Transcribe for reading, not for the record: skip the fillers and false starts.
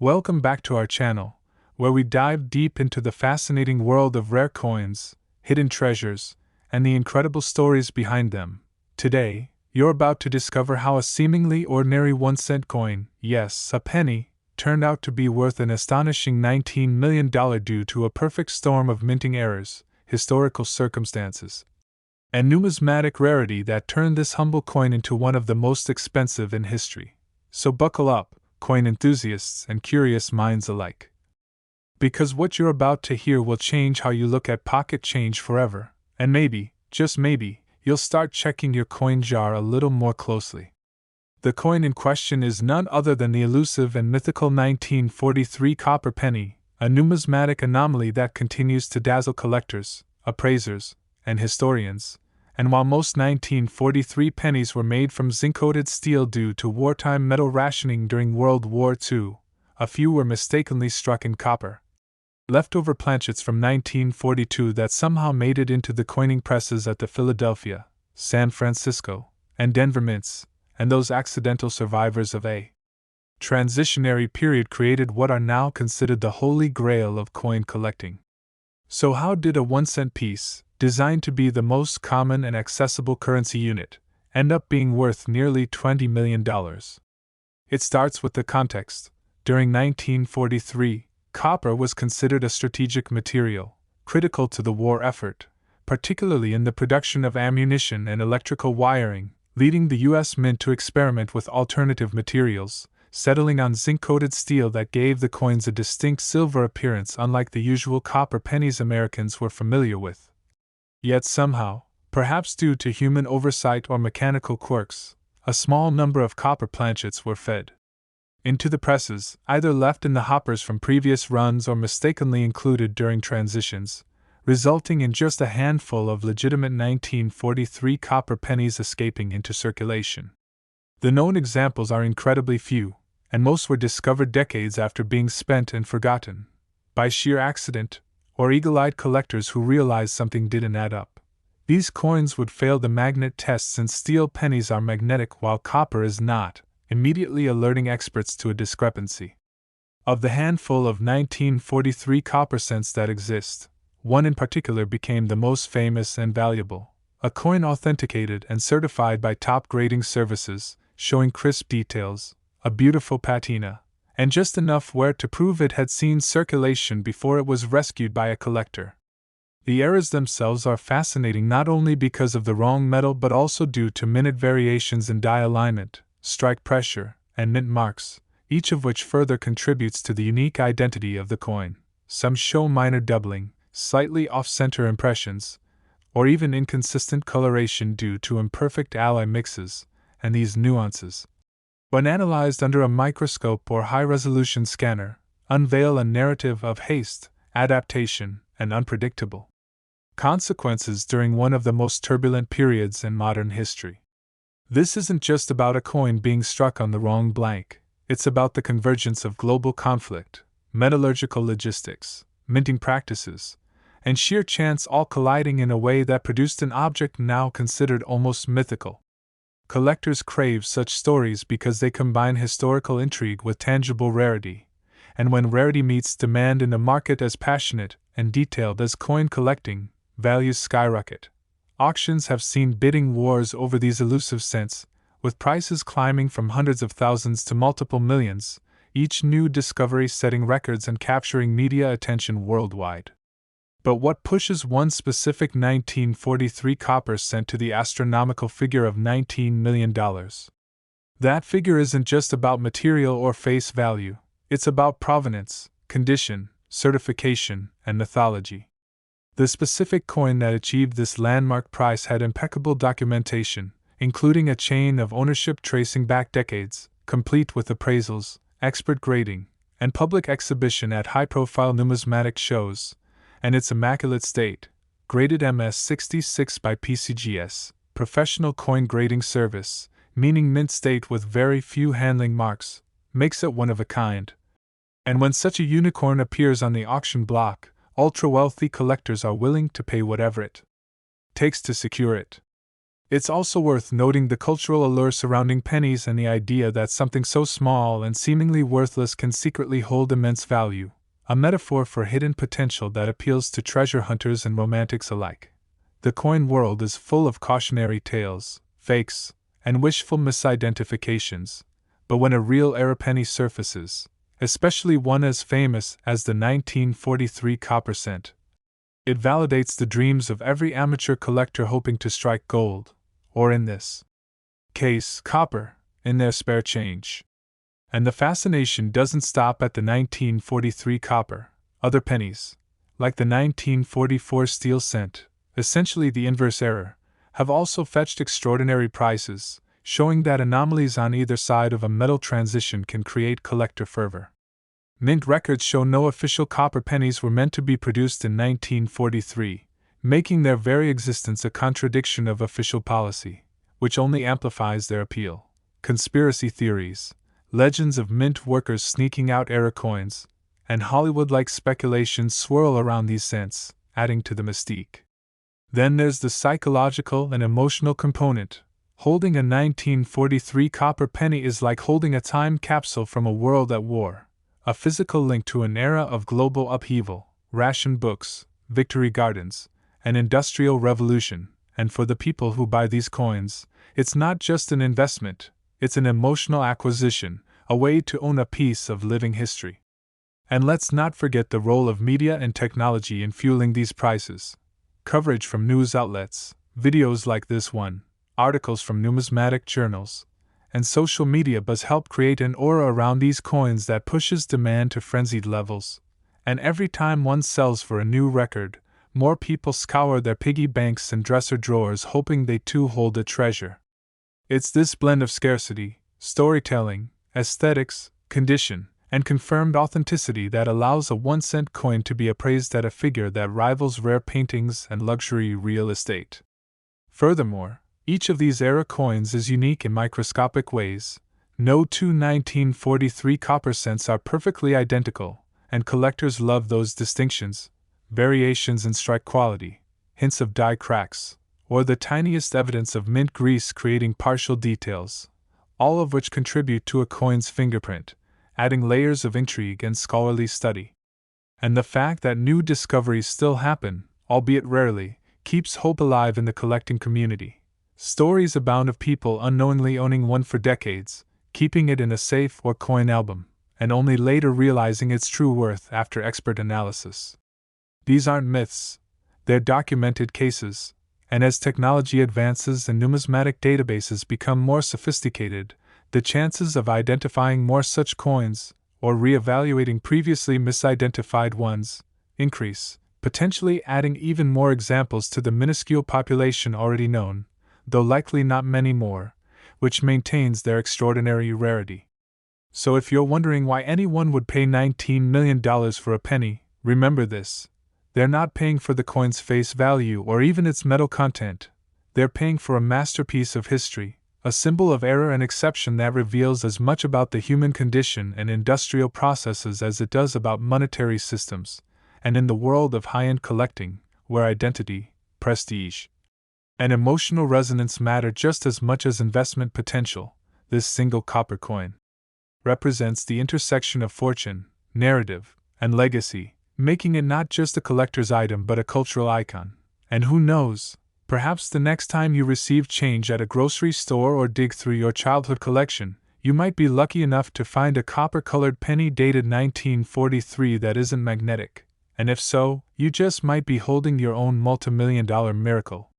Welcome back to our channel, where we dive deep into the fascinating world of rare coins, hidden treasures, and the incredible stories behind them. Today, you're about to discover how a seemingly ordinary 1-cent coin, yes, a penny, turned out to be worth an astonishing $19 million due to a perfect storm of minting errors, historical circumstances, and numismatic rarity that turned this humble coin into one of the most expensive in history. So buckle up, coin enthusiasts and curious minds alike. Because what you're about to hear will change how you look at pocket change forever, and maybe, just maybe, you'll start checking your coin jar a little more closely. The coin in question is none other than the elusive and mythical 1943 copper penny, a numismatic anomaly that continues to dazzle collectors, appraisers, and historians. And while most 1943 pennies were made from zinc-coated steel due to wartime metal rationing during World War II, a few were mistakenly struck in copper. Leftover planchets from 1942 that somehow made it into the coining presses at the Philadelphia, San Francisco, and Denver mints, and those accidental survivors of a transitionary period created what are now considered the holy grail of coin collecting. So how did a 1-cent piece, designed to be the most common and accessible currency unit, end up being worth nearly $20 million? It starts with the context. During 1943, copper was considered a strategic material, critical to the war effort, particularly in the production of ammunition and electrical wiring, leading the U.S. Mint to experiment with alternative materials, settling on zinc-coated steel that gave the coins a distinct silver appearance unlike the usual copper pennies Americans were familiar with. Yet somehow, perhaps due to human oversight or mechanical quirks, a small number of copper planchets were fed into the presses, either left in the hoppers from previous runs or mistakenly included during transitions, resulting in just a handful of legitimate 1943 copper pennies escaping into circulation. The known examples are incredibly few, and most were discovered decades after being spent and forgotten, by sheer accident, or eagle-eyed collectors who realized something didn't add up. These coins would fail the magnet test since steel pennies are magnetic while copper is not, immediately alerting experts to a discrepancy. Of the handful of 1943 copper cents that exist, one in particular became the most famous and valuable, a coin authenticated and certified by top grading services, showing crisp details, a beautiful patina, and just enough wear to prove it had seen circulation before it was rescued by a collector. The errors themselves are fascinating not only because of the wrong metal but also due to minute variations in die alignment, strike pressure, and mint marks, each of which further contributes to the unique identity of the coin. Some show minor doubling, slightly off-center impressions, or even inconsistent coloration due to imperfect alloy mixes, and these nuances, when analyzed under a microscope or high-resolution scanner, unveil a narrative of haste, adaptation, and unpredictable consequences during one of the most turbulent periods in modern history. This isn't just about a coin being struck on the wrong blank, it's about the convergence of global conflict, metallurgical logistics, minting practices, and sheer chance all colliding in a way that produced an object now considered almost mythical. Collectors crave such stories because they combine historical intrigue with tangible rarity, and when rarity meets demand in a market as passionate and detailed as coin collecting, values skyrocket. Auctions have seen bidding wars over these elusive cents, with prices climbing from hundreds of thousands to multiple millions, each new discovery setting records and capturing media attention worldwide. But what pushes one specific 1943 copper cent to the astronomical figure of $19 million? That figure isn't just about material or face value, it's about provenance, condition, certification, and mythology. The specific coin that achieved this landmark price had impeccable documentation, including a chain of ownership tracing back decades, complete with appraisals, expert grading, and public exhibition at high-profile numismatic shows, and its immaculate state, graded MS66 by PCGS, Professional Coin Grading Service, meaning mint state with very few handling marks, makes it one of a kind. And when such a unicorn appears on the auction block, ultra-wealthy collectors are willing to pay whatever it takes to secure it. It's also worth noting the cultural allure surrounding pennies and the idea that something so small and seemingly worthless can secretly hold immense value, a metaphor for hidden potential that appeals to treasure hunters and romantics alike. The coin world is full of cautionary tales, fakes, and wishful misidentifications, but when a real era penny surfaces, especially one as famous as the 1943 copper cent, it validates the dreams of every amateur collector hoping to strike gold, or in this case, copper, in their spare change. And the fascination doesn't stop at the 1943 copper. Other pennies, like the 1944 steel cent, essentially the inverse error, have also fetched extraordinary prices, showing that anomalies on either side of a metal transition can create collector fervor. Mint records show no official copper pennies were meant to be produced in 1943, making their very existence a contradiction of official policy, which only amplifies their appeal. Conspiracy theories, legends of mint workers sneaking out era coins, and Hollywood-like speculations swirl around these cents, adding to the mystique. Then there's the psychological and emotional component. Holding a 1943 copper penny is like holding a time capsule from a world at war, a physical link to an era of global upheaval, ration books, victory gardens, and industrial revolution. And for the people who buy these coins, it's not just an investment, it's an emotional acquisition, a way to own a piece of living history. And let's not forget the role of media and technology in fueling these prices. Coverage from news outlets, videos like this one, articles from numismatic journals, and social media buzz help create an aura around these coins that pushes demand to frenzied levels. And every time one sells for a new record, more people scour their piggy banks and dresser drawers hoping they too hold a treasure. It's this blend of scarcity, storytelling, aesthetics, condition, and confirmed authenticity that allows a 1-cent coin to be appraised at a figure that rivals rare paintings and luxury real estate. Furthermore, each of these era coins is unique in microscopic ways. No two 1943 copper cents are perfectly identical, and collectors love those distinctions, variations in strike quality, hints of die cracks, or the tiniest evidence of mint grease creating partial details, all of which contribute to a coin's fingerprint, adding layers of intrigue and scholarly study. And the fact that new discoveries still happen, albeit rarely, keeps hope alive in the collecting community. Stories abound of people unknowingly owning one for decades, keeping it in a safe or coin album, and only later realizing its true worth after expert analysis. These aren't myths, they're documented cases, and as technology advances and numismatic databases become more sophisticated, the chances of identifying more such coins, or re-evaluating previously misidentified ones, increase, potentially adding even more examples to the minuscule population already known, though likely not many more, which maintains their extraordinary rarity. So if you're wondering why anyone would pay $19 million for a penny, remember this. They're not paying for the coin's face value or even its metal content. They're paying for a masterpiece of history, a symbol of error and exception that reveals as much about the human condition and industrial processes as it does about monetary systems. And in the world of high-end collecting, where identity, prestige, and emotional resonance matter just as much as investment potential, this single copper coin represents the intersection of fortune, narrative, and legacy, making it not just a collector's item but a cultural icon. And who knows, perhaps the next time you receive change at a grocery store or dig through your childhood collection, you might be lucky enough to find a copper-colored penny dated 1943 that isn't magnetic. And if so, you just might be holding your own multimillion-dollar miracle.